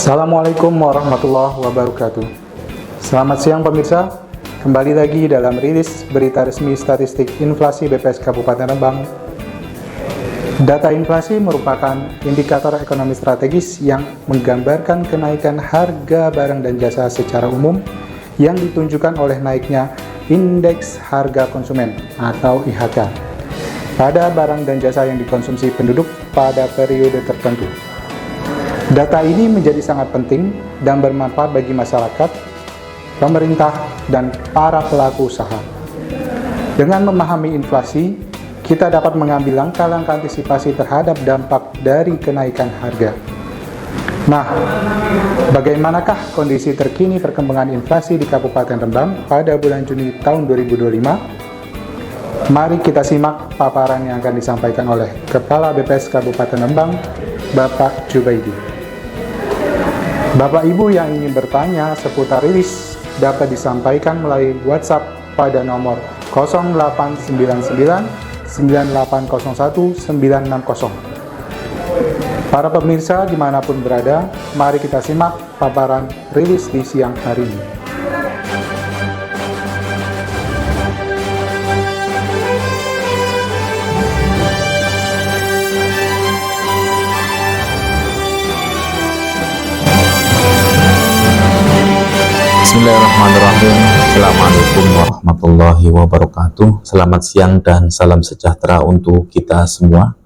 Assalamualaikum warahmatullahi wabarakatuh. Selamat siang pemirsa, kembali lagi dalam rilis berita resmi statistik inflasi BPS Kabupaten Rembang. Data inflasi merupakan indikator ekonomi strategis yang menggambarkan kenaikan harga barang dan jasa secara umum yang ditunjukkan oleh naiknya indeks harga konsumen atau IHK pada barang dan jasa yang dikonsumsi penduduk pada periode tertentu. Data ini menjadi sangat penting dan bermanfaat bagi masyarakat, pemerintah, dan para pelaku usaha. Dengan memahami inflasi, kita dapat mengambil langkah-langkah antisipasi terhadap dampak dari kenaikan harga. Nah, bagaimanakah kondisi terkini perkembangan inflasi di Kabupaten Rembang pada bulan Juni tahun 2025? Mari kita simak paparan yang akan disampaikan oleh Kepala BPS Kabupaten Rembang, Bapak Jubaidi. Bapak Ibu yang ingin bertanya seputar rilis dapat disampaikan melalui WhatsApp pada nomor 0899 9801 960. Para pemirsa dimanapun berada, mari kita simak paparan rilis di siang hari ini. Bismillahirrahmanirrahim. Assalamualaikum warahmatullahi wabarakatuh. Selamat siang dan salam sejahtera untuk kita semua.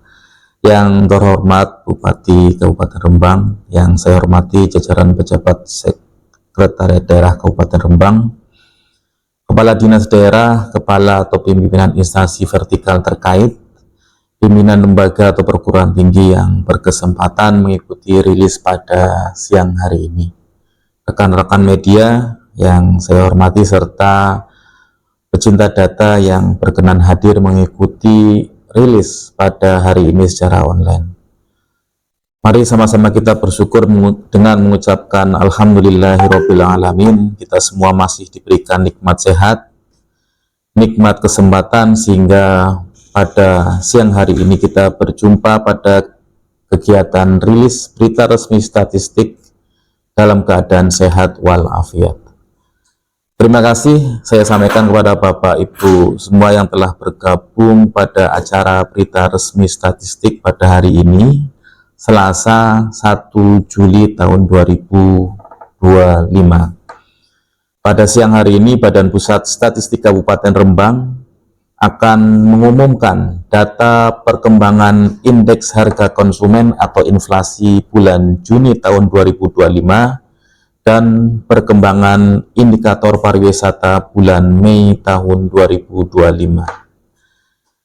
Yang terhormat Bupati Kabupaten Rembang, yang saya hormati jajaran pejabat Sekretariat Daerah Kabupaten Rembang, Kepala Dinas Daerah, Kepala atau pimpinan instansi vertikal terkait, pimpinan lembaga atau perguruan tinggi yang berkesempatan mengikuti rilis pada siang hari ini, rekan-rekan media yang saya hormati, serta pecinta data yang berkenan hadir mengikuti rilis pada hari ini secara online. Mari sama-sama kita bersyukur dengan mengucapkan Alhamdulillahirrabbilalamin. Kita semua masih diberikan nikmat sehat, nikmat kesempatan, sehingga pada siang hari ini kita berjumpa pada kegiatan rilis berita resmi statistik dalam keadaan sehat walafiat. Terima kasih saya sampaikan kepada Bapak Ibu semua yang telah bergabung pada acara berita resmi statistik pada hari ini, Selasa 1 Juli tahun 2025. Pada siang hari ini, Badan Pusat Statistik Kabupaten Rembang akan mengumumkan data perkembangan indeks harga konsumen atau inflasi bulan Juni tahun 2025 dan perkembangan indikator pariwisata bulan Mei tahun 2025.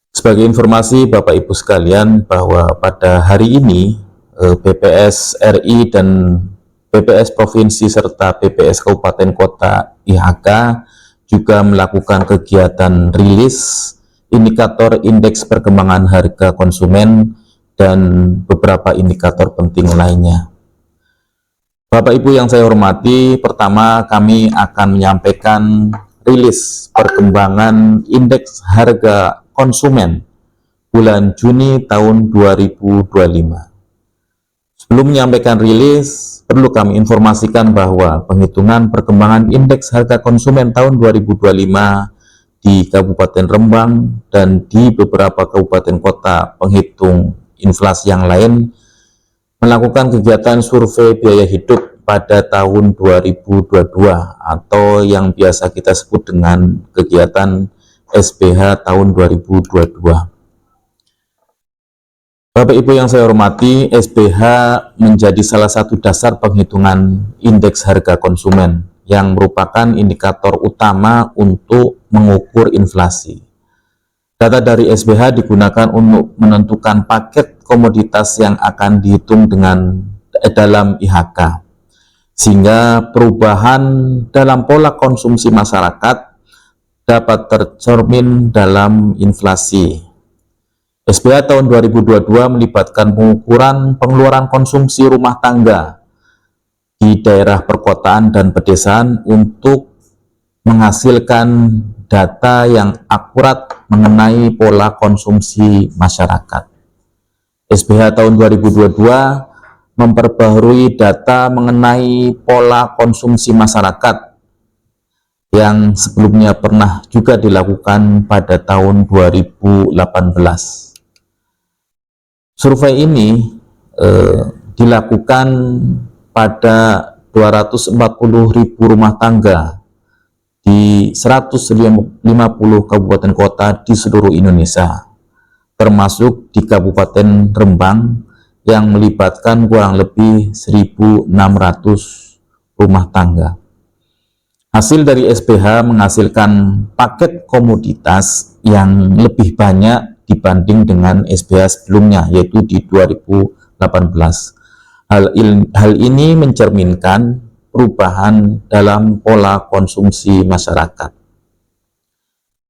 Sebagai informasi Bapak Ibu sekalian, bahwa pada hari ini BPS RI dan BPS Provinsi serta BPS Kabupaten Kota IHK juga melakukan kegiatan rilis indikator indeks perkembangan harga konsumen dan beberapa indikator penting lainnya. Bapak Ibu yang saya hormati, pertama kami akan menyampaikan rilis perkembangan indeks harga konsumen bulan Juni tahun 2025. Sebelum menyampaikan rilis, perlu kami informasikan bahwa penghitungan perkembangan indeks harga konsumen tahun 2025 di Kabupaten Rembang dan di beberapa kabupaten kota penghitung inflasi yang lain melakukan kegiatan survei biaya hidup pada tahun 2022 atau yang biasa kita sebut dengan kegiatan SBH tahun 2022. Bapak Ibu yang saya hormati, SBH menjadi salah satu dasar penghitungan indeks harga konsumen yang merupakan indikator utama untuk mengukur inflasi. Data dari SBH digunakan untuk menentukan paket komoditas yang akan dihitung dalam IHK, sehingga perubahan dalam pola konsumsi masyarakat dapat tercermin dalam inflasi. SBH tahun 2022 melibatkan pengukuran pengeluaran konsumsi rumah tangga di daerah perkotaan dan pedesaan untuk menghasilkan data yang akurat mengenai pola konsumsi masyarakat. SBH tahun 2022 memperbaharui data mengenai pola konsumsi masyarakat yang sebelumnya pernah juga dilakukan pada tahun 2018. Survei ini dilakukan pada 240.000 rumah tangga di 150 kabupaten kota di seluruh Indonesia, termasuk di Kabupaten Rembang yang melibatkan kurang lebih 1.600 rumah tangga. Hasil dari SPH menghasilkan paket komoditas yang lebih banyak dibanding dengan SPH sebelumnya, yaitu di 2018. Hal ini mencerminkan perubahan dalam pola konsumsi masyarakat.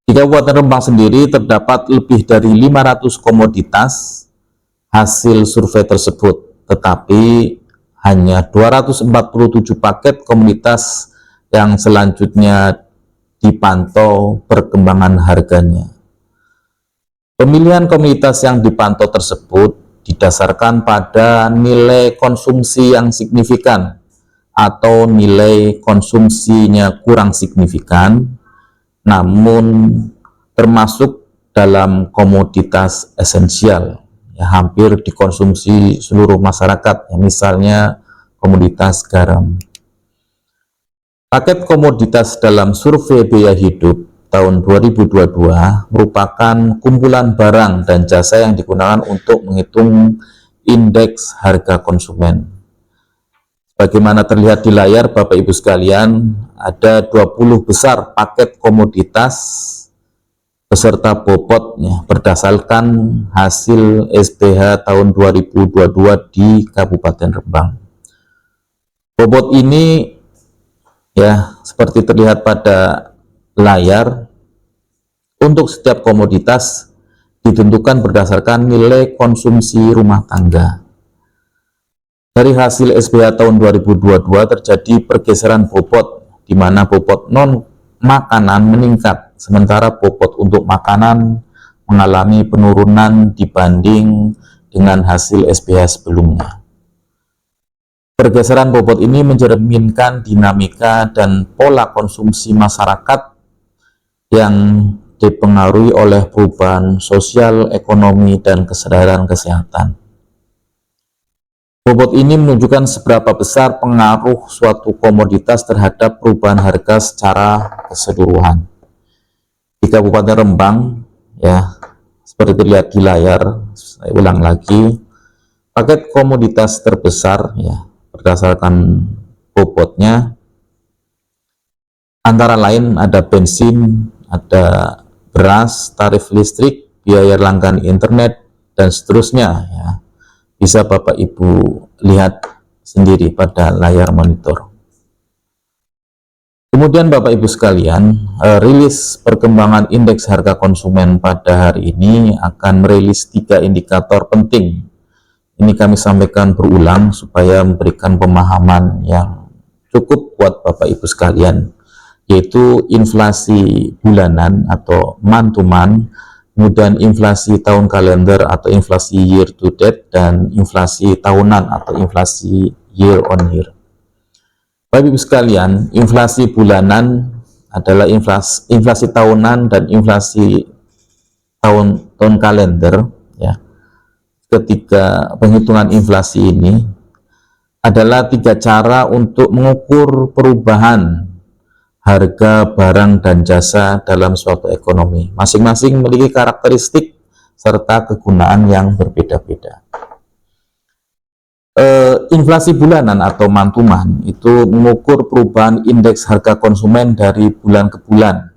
Di Kabupaten Rembang sendiri terdapat lebih dari 500 komoditas hasil survei tersebut, tetapi hanya 247 paket komoditas yang selanjutnya dipantau perkembangan harganya. Pemilihan komoditas yang dipantau tersebut didasarkan pada nilai konsumsi yang signifikan atau nilai konsumsinya kurang signifikan, namun termasuk dalam komoditas esensial, ya, hampir dikonsumsi seluruh masyarakat, ya, misalnya komoditas garam. Paket komoditas dalam survei biaya hidup tahun 2022 merupakan kumpulan barang dan jasa yang digunakan untuk menghitung indeks harga konsumen. Bagaimana terlihat di layar Bapak Ibu sekalian, ada 20 besar paket komoditas beserta bobotnya berdasarkan hasil SPH tahun 2022 di Kabupaten Rembang. Bobot ini, ya, seperti terlihat pada layar, untuk setiap komoditas ditentukan berdasarkan nilai konsumsi rumah tangga. Dari hasil SPH tahun 2022 terjadi pergeseran bobot, di mana bobot non makanan meningkat, sementara bobot untuk makanan mengalami penurunan dibanding dengan hasil SPH sebelumnya. Pergeseran bobot ini mencerminkan dinamika dan pola konsumsi masyarakat yang dipengaruhi oleh perubahan sosial, ekonomi, dan kesadaran kesehatan. Bobot ini menunjukkan seberapa besar pengaruh suatu komoditas terhadap perubahan harga secara keseluruhan. Di Kabupaten Rembang, ya, seperti terlihat di layar, saya ulang lagi, paket komoditas terbesar, ya, berdasarkan bobotnya antara lain ada bensin, ada beras, tarif listrik, biaya langganan internet, dan seterusnya, ya. Bisa Bapak Ibu lihat sendiri pada layar monitor. Kemudian Bapak Ibu sekalian, rilis perkembangan indeks harga konsumen pada hari ini akan merilis 3 indikator penting. Ini kami sampaikan berulang supaya memberikan pemahaman yang cukup buat Bapak Ibu sekalian, yaitu inflasi bulanan atau month to month, kemudian inflasi tahun kalender atau inflasi year to date, dan inflasi tahunan atau inflasi year on year. Bapak Ibu sekalian, inflasi bulanan adalah inflasi tahunan dan inflasi tahun kalender, ya. Ketiga penghitungan inflasi ini adalah 3 cara untuk mengukur perubahan harga barang dan jasa dalam suatu ekonomi. Masing-masing memiliki karakteristik serta kegunaan yang berbeda-beda. Inflasi bulanan atau month to month itu mengukur perubahan indeks harga konsumen dari bulan ke bulan.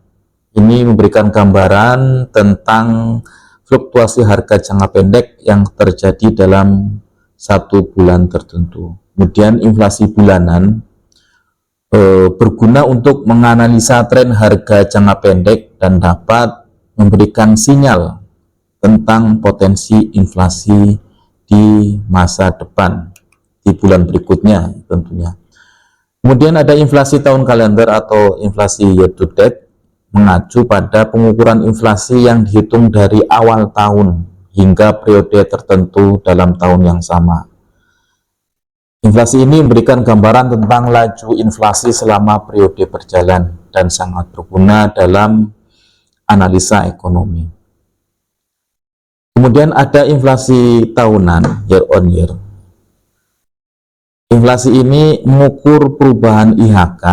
Ini memberikan gambaran tentang fluktuasi harga jangka pendek yang terjadi dalam satu bulan tertentu. Kemudian inflasi bulanan berguna untuk menganalisa tren harga jangka pendek dan dapat memberikan sinyal tentang potensi inflasi di masa depan, di bulan berikutnya tentunya. Kemudian ada inflasi tahun kalender atau inflasi year to date, mengacu pada pengukuran inflasi yang dihitung dari awal tahun hingga periode tertentu dalam tahun yang sama. Inflasi ini memberikan gambaran tentang laju inflasi selama periode berjalan dan sangat berguna dalam analisa ekonomi. Kemudian ada inflasi tahunan, year on year. Inflasi ini mengukur perubahan IHK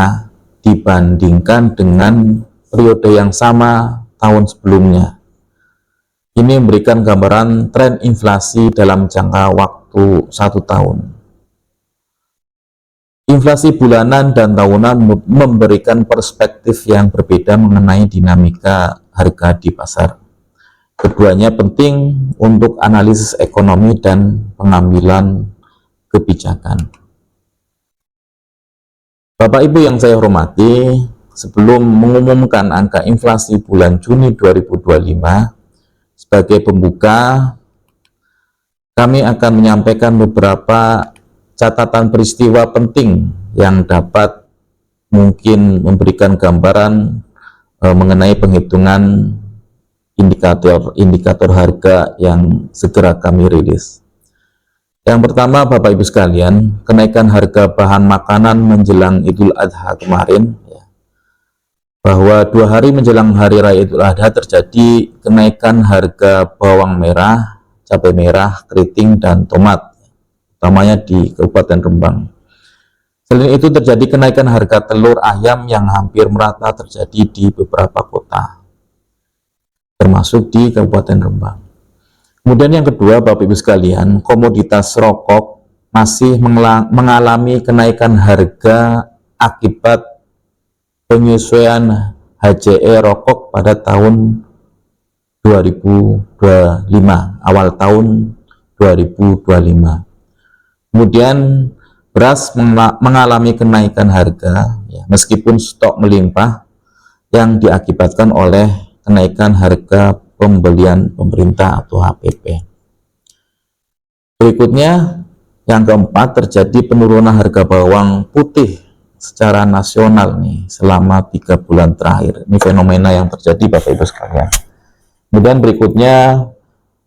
dibandingkan dengan periode yang sama tahun sebelumnya. Ini memberikan gambaran tren inflasi dalam jangka waktu 1 tahun. Inflasi bulanan dan tahunan memberikan perspektif yang berbeda mengenai dinamika harga di pasar. Keduanya penting untuk analisis ekonomi dan pengambilan kebijakan. Bapak Ibu yang saya hormati, sebelum mengumumkan angka inflasi bulan Juni 2025 sebagai pembuka, kami akan menyampaikan beberapa catatan peristiwa penting yang dapat mungkin memberikan gambaran mengenai penghitungan indikator harga yang segera kami rilis. Yang pertama, Bapak Ibu sekalian, kenaikan harga bahan makanan menjelang Idul Adha kemarin, bahwa 2 hari menjelang Hari Raya Idul Adha terjadi kenaikan harga bawang merah, cabai merah, keriting, dan tomat, utamanya di Kabupaten Rembang. Selain itu terjadi kenaikan harga telur ayam yang hampir merata terjadi di beberapa kota, termasuk di Kabupaten Rembang. Kemudian yang kedua, Bapak Ibu sekalian, komoditas rokok masih mengalami kenaikan harga akibat penyesuaian HJE rokok pada tahun 2025, awal tahun 2025. Kemudian beras mengalami kenaikan harga, meskipun stok melimpah yang diakibatkan oleh kenaikan harga pembelian pemerintah atau HPP. Berikutnya, yang keempat, terjadi penurunan harga bawang putih secara nasional nih selama 3 bulan terakhir. Ini fenomena yang terjadi, Bapak Ibu sekalian. Kemudian berikutnya,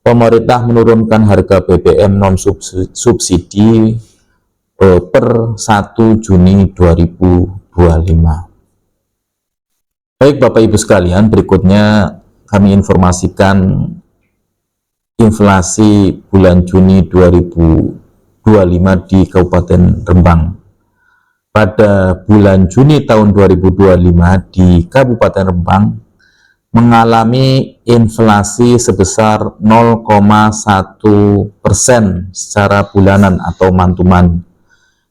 pemerintah menurunkan harga BBM non subsidi per 1 Juni 2025. Baik Bapak Ibu sekalian, berikutnya kami informasikan inflasi bulan Juni 2025 di Kabupaten Rembang. Pada bulan Juni tahun 2025 di Kabupaten Rembang mengalami inflasi sebesar 0,1% secara bulanan atau month-to-month,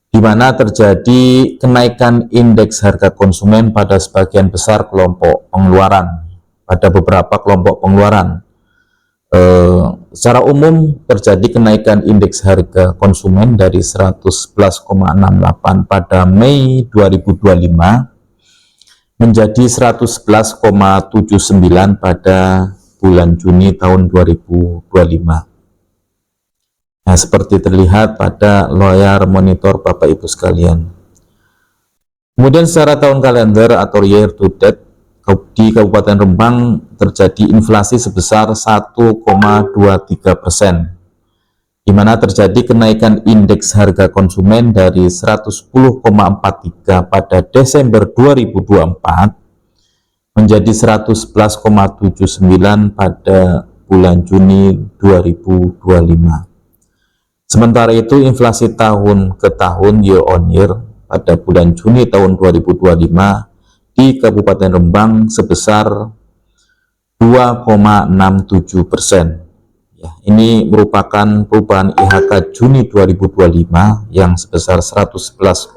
di mana terjadi kenaikan indeks harga konsumen pada sebagian besar kelompok pengeluaran. Pada beberapa kelompok pengeluaran, secara umum terjadi kenaikan indeks harga konsumen dari 111,68 pada Mei 2025 menjadi 111,79 pada bulan Juni tahun 2025. Nah, seperti terlihat pada layar monitor Bapak Ibu sekalian. Kemudian secara tahun kalender atau year to date, di Kabupaten Rembang terjadi inflasi sebesar 1,23%, di mana terjadi kenaikan indeks harga konsumen dari 110,43 pada Desember 2024 menjadi 111,79 pada bulan Juni 2025. Sementara itu inflasi tahun ke tahun year on year pada bulan Juni tahun 2025 di Kabupaten Rembang sebesar 2,67%. Ini merupakan perubahan IHK Juni 2025 yang sebesar 111,79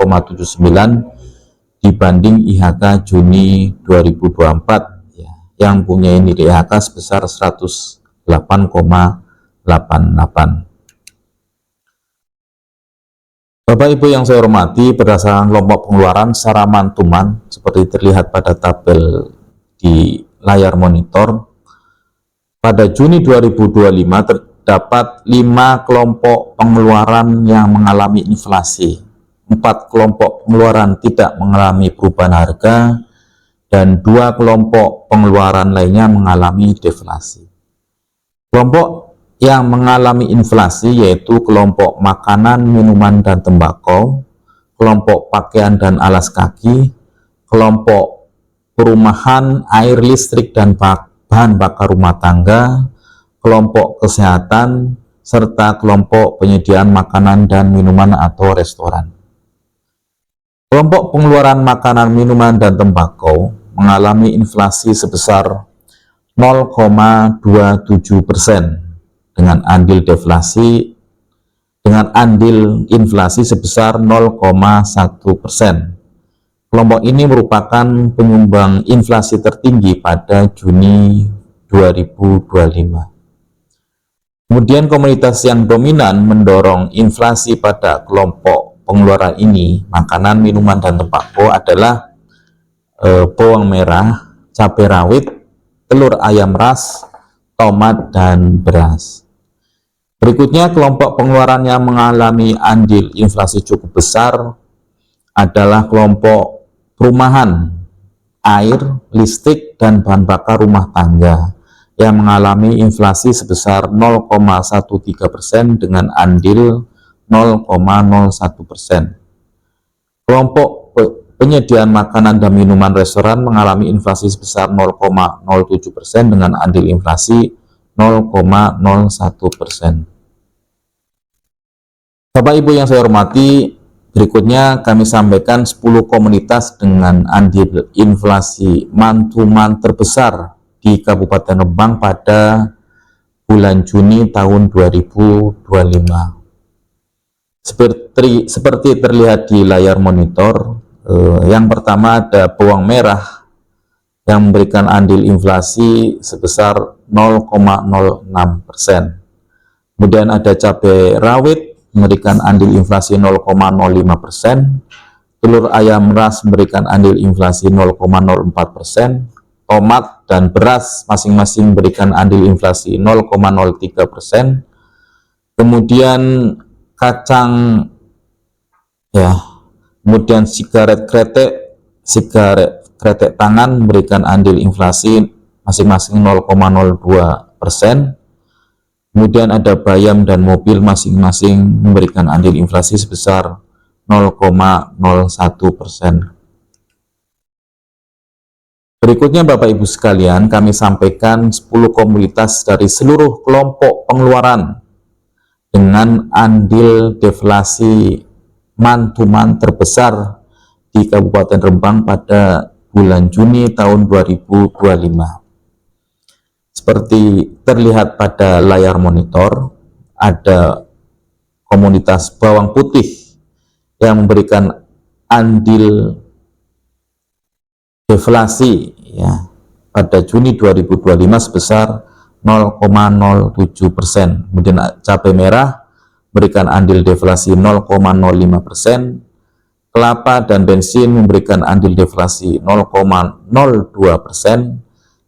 dibanding IHK Juni 2024 yang punya nilai IHK sebesar 108,88. Bapak Ibu yang saya hormati, berdasarkan kelompok pengeluaran secara month-to-month seperti terlihat pada tabel di layar monitor, pada Juni 2025 terdapat 5 kelompok pengeluaran yang mengalami inflasi, 4 kelompok pengeluaran tidak mengalami perubahan harga, dan 2 kelompok pengeluaran lainnya mengalami deflasi. Kelompok yang mengalami inflasi yaitu kelompok makanan, minuman, dan tembakau, kelompok pakaian dan alas kaki, kelompok perumahan, air, listrik, dan bahan bakar rumah tangga, kelompok kesehatan, serta kelompok penyediaan makanan dan minuman atau restoran. Kelompok pengeluaran makanan, minuman, dan tembakau mengalami inflasi sebesar 0,27% dengan andil inflasi sebesar 0,1%. Kelompok ini merupakan penyumbang inflasi tertinggi pada Juni 2025. Kemudian komunitas yang dominan mendorong inflasi pada kelompok pengeluaran ini, makanan, minuman, dan tembakau adalah bawang merah, cabai rawit, telur ayam ras, tomat, dan beras. Berikutnya, kelompok pengeluaran yang mengalami andil inflasi cukup besar adalah kelompok perumahan, air, listrik, dan bahan bakar rumah tangga yang mengalami inflasi sebesar 0,13% dengan andil 0,01%. Kelompok penyediaan makanan dan minuman restoran mengalami inflasi sebesar 0,07% dengan andil inflasi 0,01%. Bapak Ibu yang saya hormati, berikutnya kami sampaikan 10 komunitas dengan andil inflasi month-to-month terbesar di Kabupaten Rembang pada bulan Juni tahun 2025. Seperti terlihat di layar monitor, yang pertama ada bawang merah yang memberikan andil inflasi sebesar 0,06%. Kemudian ada cabai rawit memberikan andil inflasi 0,05%, telur ayam ras memberikan andil inflasi 0,04%, tomat dan beras masing-masing memberikan andil inflasi 0,03%, kemudian kacang kemudian sigaret kretek tangan memberikan andil inflasi masing-masing 0,02%, kemudian ada bayam dan mobil masing-masing memberikan andil inflasi sebesar 0,01%. Berikutnya Bapak Ibu sekalian, kami sampaikan 10 komunitas dari seluruh kelompok pengeluaran dengan andil deflasi month-to-month terbesar di Kabupaten Rembang pada bulan Juni tahun 2025. Seperti terlihat pada layar monitor, ada komunitas bawang putih yang memberikan andil deflasi pada Juni 2025 sebesar 0,07%. Kemudian cabai merah memberikan andil deflasi 0,05%, kelapa dan bensin memberikan andil deflasi 0,02%.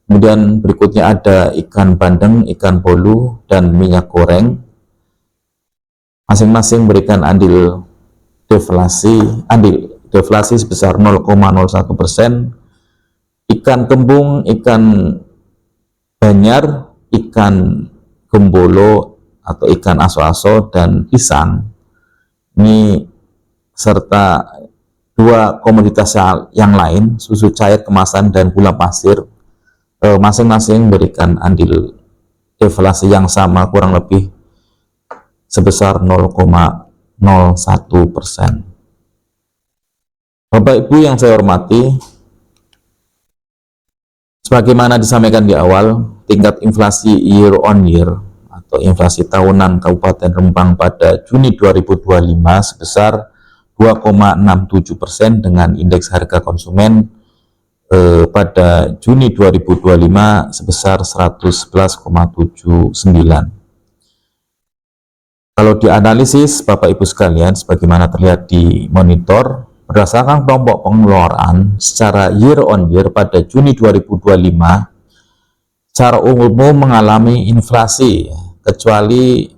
Kemudian berikutnya ada ikan bandeng, ikan bolu, dan minyak goreng masing-masing memberikan andil deflasi sebesar 0,01%. Ikan kembung, ikan banyar, ikan gembolo atau ikan aso-aso, dan pisang ini serta 2 komoditas yang lain, susu cair kemasan dan gula pasir, masing-masing memberikan andil deflasi yang sama kurang lebih sebesar 0,01%. Bapak Ibu yang saya hormati, sebagaimana disampaikan di awal, tingkat inflasi year on year atau inflasi tahunan Kabupaten Rembang pada Juni 2025 sebesar 2,67% dengan indeks harga konsumen pada Juni 2025 sebesar 111,79. Kalau dianalisis Bapak Ibu sekalian, sebagaimana terlihat di monitor, berdasarkan kelompok pengeluaran secara year on year pada Juni 2025 secara umum mengalami inflasi, kecuali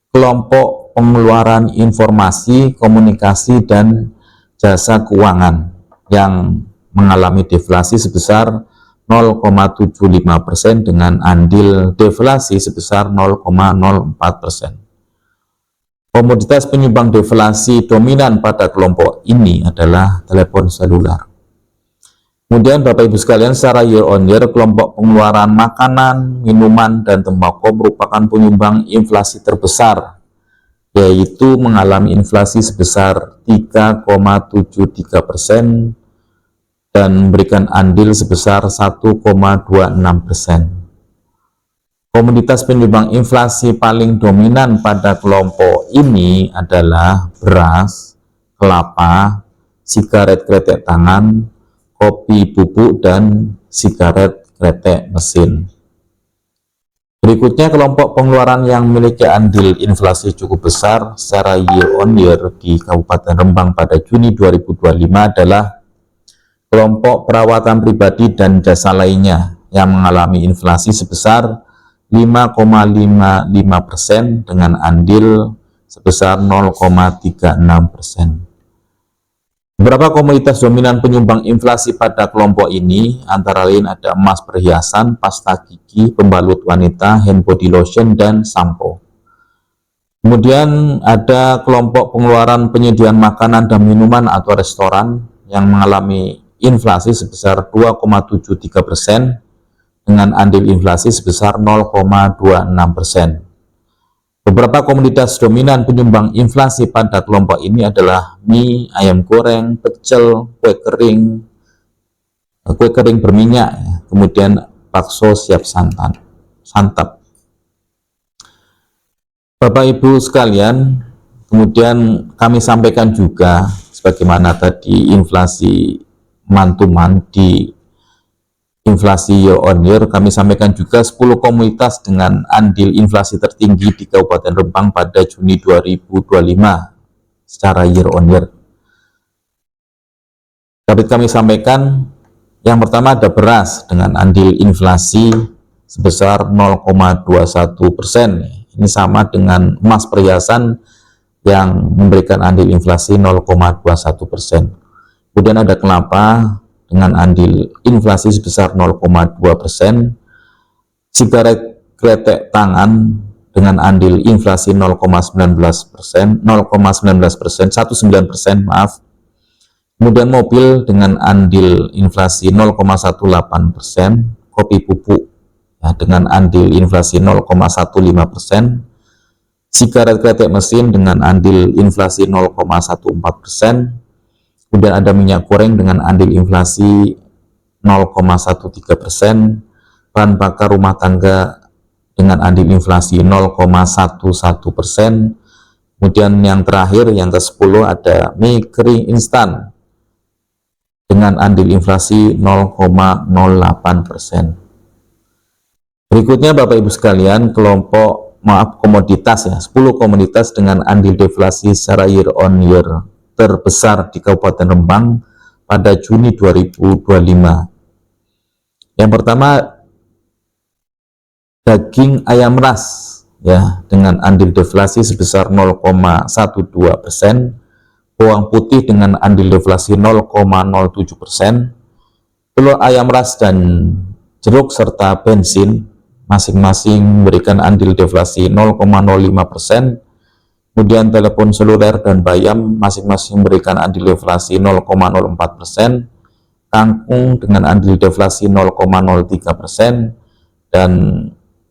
kelompok pengeluaran informasi, komunikasi, dan jasa keuangan yang mengalami deflasi sebesar 0,75% dengan andil deflasi sebesar 0,04%. Komoditas penyumbang deflasi dominan pada kelompok ini adalah telepon seluler. Kemudian Bapak Ibu sekalian, secara year on year, kelompok pengeluaran makanan, minuman, dan tembakau merupakan penyumbang inflasi terbesar, yaitu mengalami inflasi sebesar 3,73% dan memberikan andil sebesar 1,26%. Komoditas penyumbang inflasi paling dominan pada kelompok ini adalah beras, kelapa, sigaret kretek tangan, kopi bubuk, dan sigaret kretek mesin. Berikutnya, kelompok pengeluaran yang memiliki andil inflasi cukup besar secara year on year di Kabupaten Rembang pada Juni 2025 adalah kelompok perawatan pribadi dan jasa lainnya yang mengalami inflasi sebesar 5,55% dengan andil sebesar 0,36%. Beberapa komoditas dominan penyumbang inflasi pada kelompok ini antara lain ada emas perhiasan, pasta gigi, pembalut wanita, hand body lotion, dan sampo. Kemudian ada kelompok pengeluaran penyediaan makanan dan minuman atau restoran yang mengalami inflasi sebesar 2,73% dengan andil inflasi sebesar 0,26%. Beberapa komoditas dominan penyumbang inflasi pada kelompok ini adalah mie, ayam goreng, pecel, kue kering berminyak, kemudian bakso siap santap. Bapak Ibu sekalian, kemudian kami sampaikan juga sebagaimana tadi inflasi month to month di inflasi year on year, kami sampaikan juga 10 komoditas dengan andil inflasi tertinggi di Kabupaten Rembang pada Juni 2025 secara year on year. Dapat kami sampaikan, yang pertama ada beras dengan andil inflasi sebesar 0,21%. Ini sama dengan emas perhiasan yang memberikan andil inflasi 0,21%. Kemudian ada kelapa dengan andil inflasi sebesar 0,2%, sigaret kretek tangan dengan andil inflasi 0,19%, maaf. Kemudian mobil dengan andil inflasi 0,18%, kopi bubuk ya, dengan andil inflasi 0,15%, sigaret kretek mesin dengan andil inflasi 0,14%, kemudian ada minyak goreng dengan andil inflasi 0,13%, bahan bakar rumah tangga dengan andil inflasi 0,11%, kemudian yang terakhir, yang ke-10 ada mie kering instan dengan andil inflasi 0,08%. Berikutnya Bapak Ibu sekalian, komoditas ya, 10 komoditas dengan andil deflasi secara year on year terbesar di Kabupaten Rembang pada Juni 2025. Yang pertama, daging ayam ras ya dengan andil deflasi sebesar 0,12%, bawang putih dengan andil deflasi 0,07%, telur ayam ras dan jeruk serta bensin masing-masing memberikan andil deflasi 0,05%. Kemudian telepon seluler dan bayam masing-masing memberikan andil deflasi 0,04%, kangkung dengan andil deflasi 0,03%, dan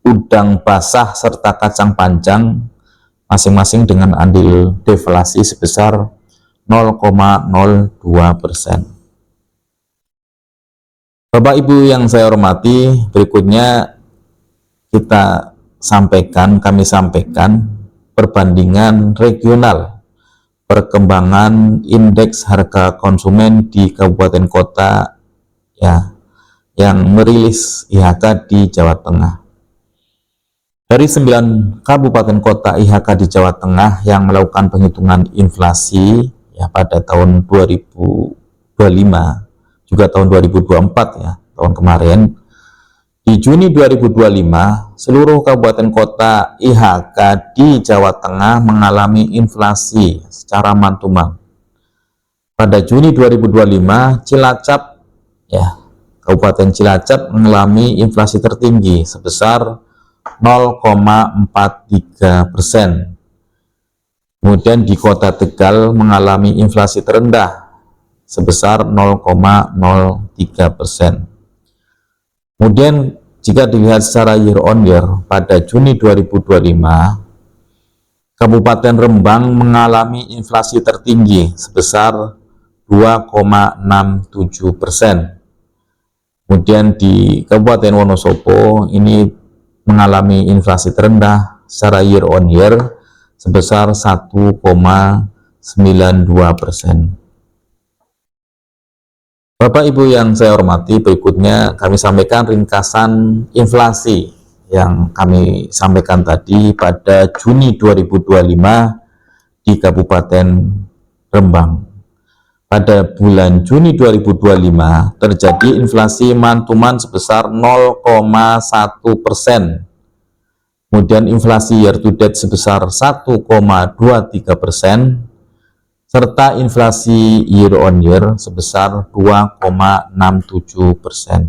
udang basah serta kacang panjang masing-masing dengan andil deflasi sebesar 0,02%. Bapak Ibu yang saya hormati, berikutnya kami sampaikan perbandingan regional perkembangan indeks harga konsumen di kabupaten kota ya yang merilis IHK di Jawa Tengah. Dari 9 kabupaten kota IHK di Jawa Tengah yang melakukan penghitungan inflasi ya pada tahun 2025 juga tahun 2024 ya, tahun kemarin, di Juni 2025, seluruh kabupaten kota IHK di Jawa Tengah mengalami inflasi secara month to month. Pada Juni 2025, Cilacap ya Kabupaten Cilacap mengalami inflasi tertinggi sebesar 0,43%. Kemudian di Kota Tegal mengalami inflasi terendah sebesar 0,03%. Kemudian jika dilihat secara year on year, pada Juni 2025, Kabupaten Rembang mengalami inflasi tertinggi sebesar 2,67%. Kemudian di Kabupaten Wonosobo ini mengalami inflasi terendah secara year on year sebesar 1,92%. Bapak Ibu yang saya hormati, berikutnya kami sampaikan ringkasan inflasi yang kami sampaikan tadi pada Juni 2025 di Kabupaten Rembang. Pada bulan Juni 2025 terjadi inflasi mantuman sebesar 0,1%. Kemudian inflasi year to date sebesar 1,23%. serta inflasi year on year sebesar 2,67%.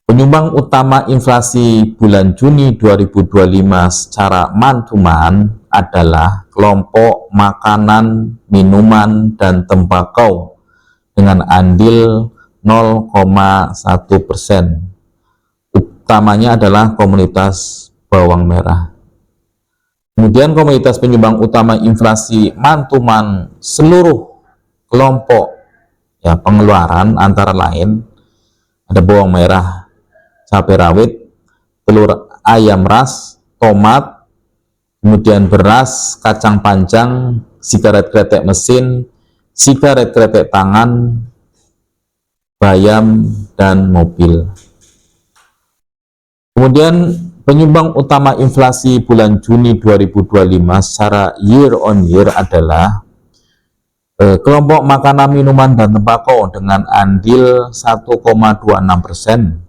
Penyumbang utama inflasi bulan Juni 2025 secara man-to-man adalah kelompok makanan, minuman, dan tembakau dengan andil 0,1%. Utamanya adalah komunitas bawang merah. Kemudian komoditas penyumbang utama inflasi man-to-man seluruh kelompok pengeluaran antara lain ada bawang merah, cabai rawit, telur ayam ras, tomat, kemudian beras, kacang panjang, sigaret kretek mesin, sigaret kretek tangan, bayam, dan mobil. Kemudian penyumbang utama inflasi bulan Juni 2025 secara year on year adalah kelompok makanan, minuman, dan tembakau dengan andil 1,26%.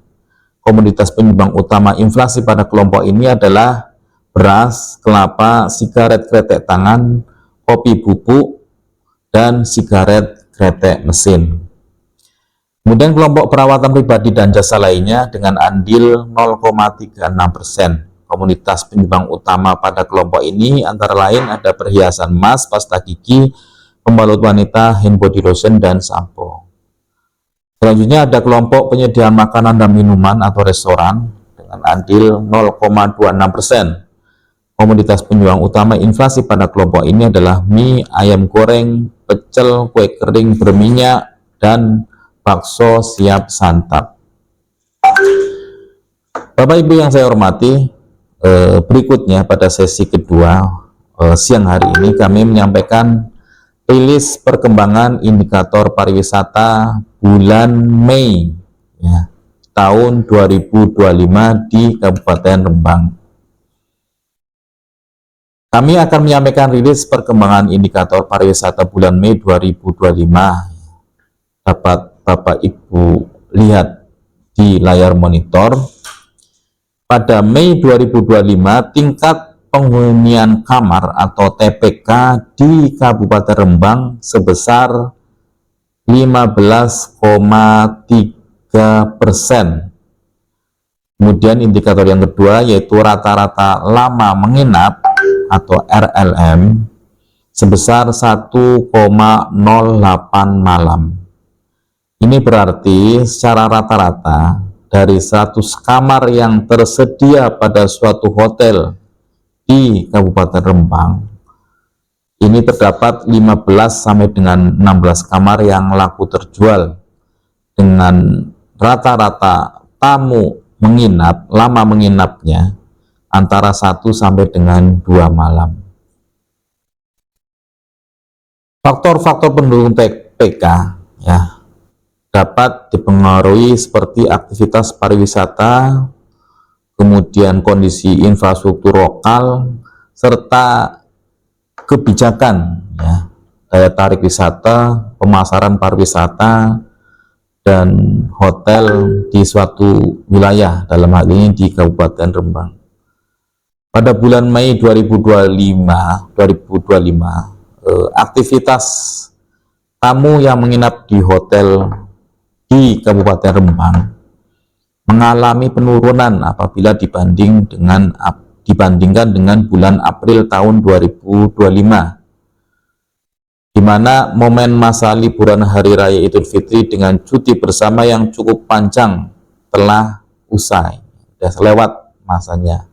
Komoditas penyumbang utama inflasi pada kelompok ini adalah beras, kelapa, sigaret kretek tangan, kopi bubuk, dan sigaret kretek mesin. Kemudian kelompok perawatan pribadi dan jasa lainnya dengan andil 0,36%. Komoditas penyumbang utama pada kelompok ini antara lain ada perhiasan emas, pasta gigi, pembalut wanita, hand body lotion, dan sampo. Selanjutnya ada kelompok penyediaan makanan dan minuman atau restoran dengan andil 0,26%. Komoditas penyumbang utama inflasi pada kelompok ini adalah mie, ayam goreng, pecel, kue kering berminyak, dan bakso siap santap. Bapak Ibu yang saya hormati, berikutnya pada sesi kedua siang hari ini kami menyampaikan rilis perkembangan indikator pariwisata bulan Mei tahun 2025 di Kabupaten Rembang. Kami akan menyampaikan rilis perkembangan indikator pariwisata bulan Mei 2025. Dapat Bapak Ibu lihat di layar monitor. Pada Mei 2025, tingkat penghunian kamar atau TPK di Kabupaten Rembang sebesar 15,3%. Kemudian indikator yang kedua yaitu rata-rata lama menginap atau RLM sebesar 1,08 malam. Ini berarti secara rata-rata dari 100 kamar yang tersedia pada suatu hotel di Kabupaten Rembang, ini terdapat 15 sampai dengan 16 kamar yang laku terjual dengan rata-rata tamu menginap, lama menginapnya antara 1 sampai dengan 2 malam. Faktor-faktor pendukung TPK dapat dipengaruhi seperti aktivitas pariwisata, kemudian kondisi infrastruktur lokal, serta kebijakan daya tarik wisata, pemasaran pariwisata, dan hotel di suatu wilayah, dalam hal ini di Kabupaten Rembang. Pada bulan Mei 2025, aktivitas tamu yang menginap di hotel di Kabupaten Rembang mengalami penurunan apabila dibandingkan dengan bulan April tahun 2025, di mana momen masa liburan Hari Raya Idul Fitri dengan cuti bersama yang cukup panjang telah usai, sudah lewat masanya.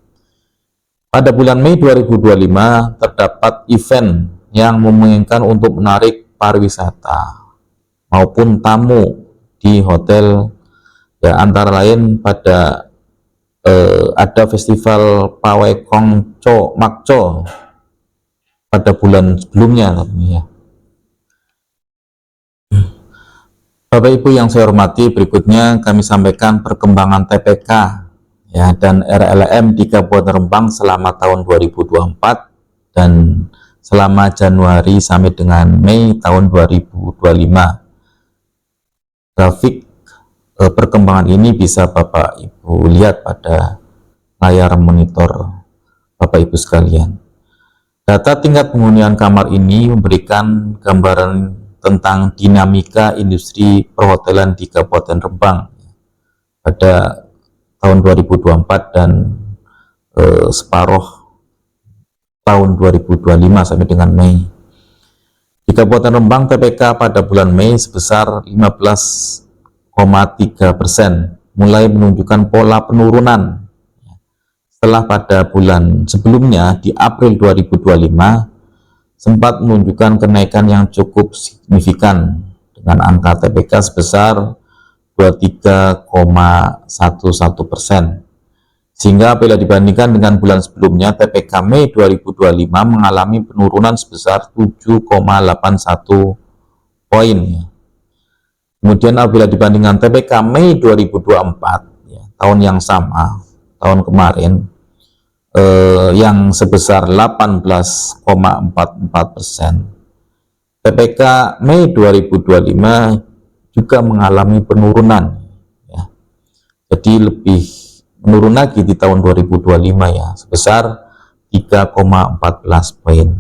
Pada bulan Mei 2025 terdapat event yang memungkinkan untuk menarik pariwisata maupun tamu di hotel, ya, antara lain pada ada festival Pawai Kongco Makco pada bulan sebelumnya, ya. Bapak Ibu yang saya hormati, berikutnya kami sampaikan perkembangan TPK, ya, dan RLM di Kabupaten Rembang selama tahun 2024 dan selama Januari sampai dengan Mei tahun 2025. Grafik perkembangan ini bisa Bapak Ibu lihat pada layar monitor Bapak Ibu sekalian. Data tingkat penghunian kamar ini memberikan gambaran tentang dinamika industri perhotelan di Kabupaten Rembang pada tahun 2024 dan separuh tahun 2025 sampai dengan Mei. Di Kabupaten Rembang, TPK pada bulan Mei sebesar 15,3%, mulai menunjukkan pola penurunan. Setelah pada bulan sebelumnya, di April 2025, sempat menunjukkan kenaikan yang cukup signifikan dengan angka TPK sebesar 23,11%. Sehingga bila dibandingkan dengan bulan sebelumnya, TPK Mei 2025 mengalami penurunan sebesar 7,81 poin. Kemudian apabila dibandingkan TPK Mei 2024, ya, tahun yang sama, tahun kemarin, yang sebesar 18,44%, TPK Mei 2025 juga mengalami penurunan, ya. Jadi lebih menurun lagi di tahun 2025, ya, sebesar 3,14 poin.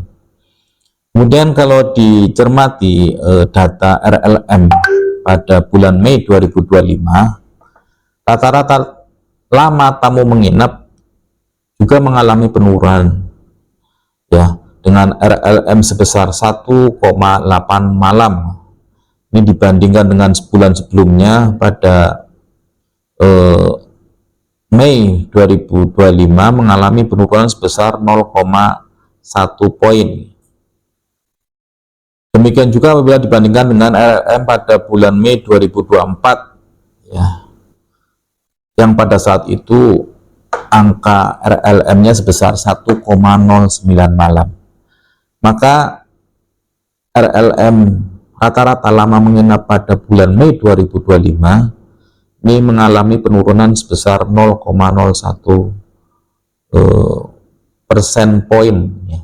Kemudian kalau dicermati data RLM pada bulan Mei 2025, rata-rata lama tamu menginap juga mengalami penurunan, ya, dengan RLM sebesar 1,8 malam. Ini dibandingkan dengan sebulan sebelumnya pada Mei 2025 mengalami penurunan sebesar 0,1 poin. Demikian juga apabila dibandingkan dengan RLM pada bulan Mei 2024, ya, yang pada saat itu angka RLM-nya sebesar 1,09 malam. Maka RLM rata-rata lama menginap pada bulan Mei 2025 ini mengalami penurunan sebesar 0,01 persen poin, ya.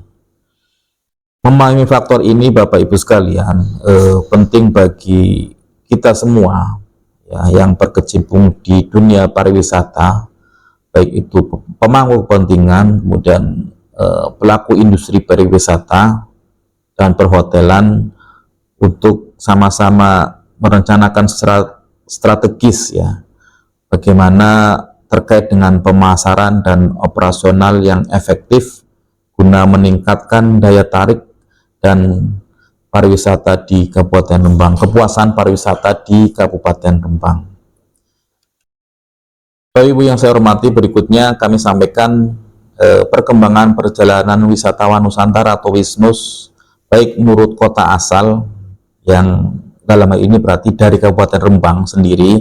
Memahami faktor ini Bapak Ibu sekalian penting bagi kita semua, ya, yang berkecimpung di dunia pariwisata, baik itu pemangku kepentingan, kemudian pelaku industri pariwisata dan perhotelan, untuk sama-sama merencanakan strategis, ya, bagaimana terkait dengan pemasaran dan operasional yang efektif guna meningkatkan daya tarik dan pariwisata di Kabupaten Rembang, kepuasan pariwisata di Kabupaten Rembang. Bapak Ibu yang saya hormati, berikutnya kami sampaikan perkembangan perjalanan wisatawan Nusantara atau WISNUS, baik menurut kota asal, yang dalam hal ini berarti dari Kabupaten Rembang sendiri,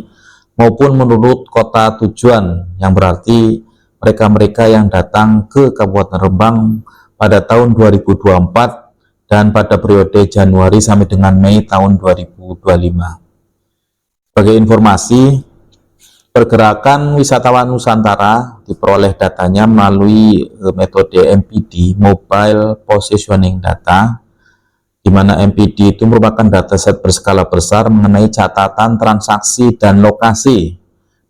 maupun menurut kota tujuan, yang berarti mereka-mereka yang datang ke Kabupaten Rembang pada tahun 2024 dan pada periode Januari sampai dengan Mei tahun 2025. Sebagai informasi, pergerakan wisatawan Nusantara diperoleh datanya melalui metode MPD, Mobile Positioning Data, di mana MPD itu merupakan dataset berskala besar mengenai catatan transaksi dan lokasi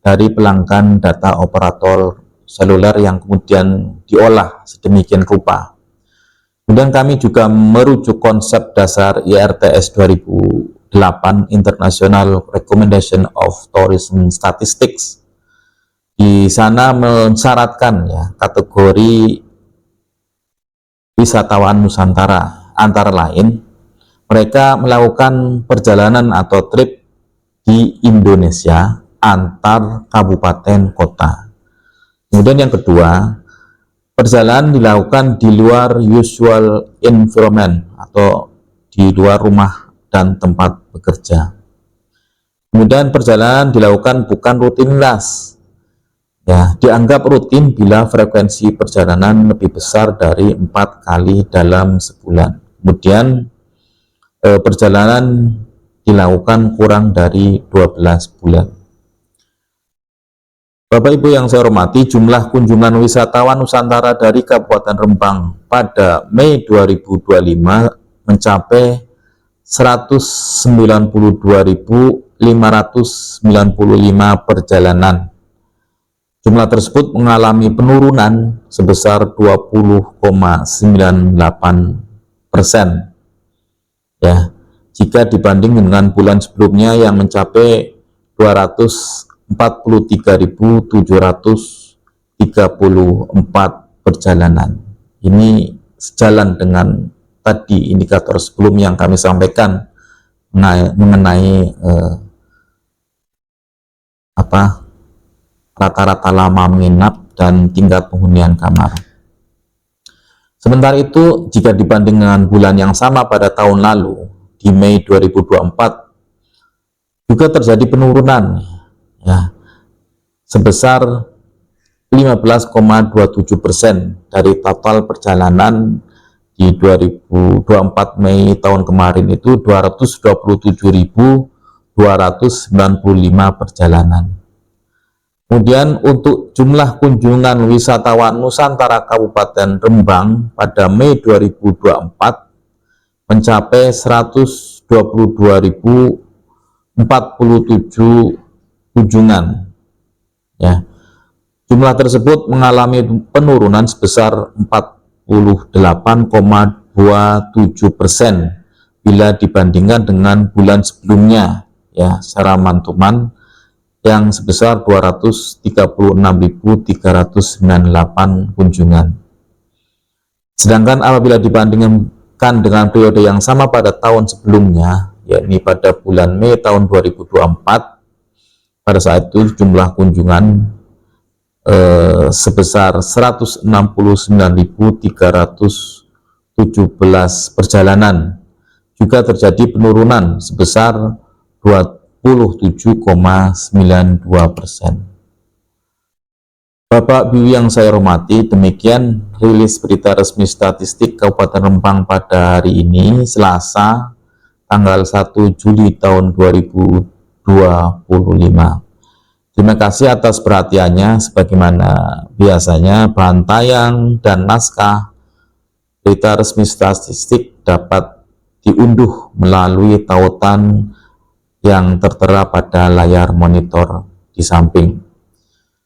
dari pelanggan data operator seluler yang kemudian diolah sedemikian rupa. Kemudian kami juga merujuk konsep dasar IRTS 2020 International Recommendation of Tourism Statistics. Di sana mensyaratkan ya kategori wisatawan Nusantara, antara lain mereka melakukan perjalanan atau trip di Indonesia antar kabupaten kota. Kemudian yang kedua, perjalanan dilakukan di luar usual environment atau di luar rumah dan tempat bekerja. Kemudian perjalanan dilakukan bukan rutinitas. Ya, dianggap rutin bila frekuensi perjalanan lebih besar dari 4 kali dalam sebulan. Kemudian perjalanan dilakukan kurang dari 12 bulan. Bapak Ibu yang saya hormati, jumlah kunjungan wisatawan Nusantara dari Kabupaten Rembang pada Mei 2025 mencapai 192.595 perjalanan. Jumlah tersebut mengalami penurunan sebesar 20,98%. Ya, jika dibanding dengan bulan sebelumnya yang mencapai 243.734 perjalanan. Ini sejalan dengan tadi indikator sebelum yang kami sampaikan mengenai rata-rata lama menginap dan tingkat penghunian kamar. Sementara itu, jika dibanding dengan bulan yang sama pada tahun lalu, di Mei 2024, juga terjadi penurunan ya, sebesar 15,27% dari total perjalanan di 2024 Mei tahun kemarin itu 227.295 perjalanan. Kemudian untuk jumlah kunjungan wisatawan Nusantara Kabupaten Rembang pada Mei 2024 mencapai 122.047 kunjungan. Ya. Jumlah tersebut mengalami penurunan sebesar 48,27% bila dibandingkan dengan bulan sebelumnya ya, secara mantuman yang sebesar 236.398 kunjungan. Sedangkan apabila dibandingkan dengan periode yang sama pada tahun sebelumnya, yakni pada bulan Mei tahun 2024, pada saat itu jumlah kunjungan sebesar 169.317 perjalanan, juga terjadi penurunan sebesar 27,92%. Bapak Ibu yang saya hormati, demikian rilis berita resmi statistik Kabupaten Rembang pada hari ini, Selasa, tanggal 1 Juli tahun 2025. Terima kasih atas perhatiannya. Sebagaimana biasanya, bahan tayang dan naskah berita resmi statistik dapat diunduh melalui tautan yang tertera pada layar monitor di samping.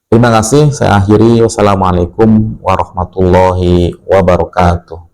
Terima kasih, saya akhiri. Wassalamualaikum warahmatullahi wabarakatuh.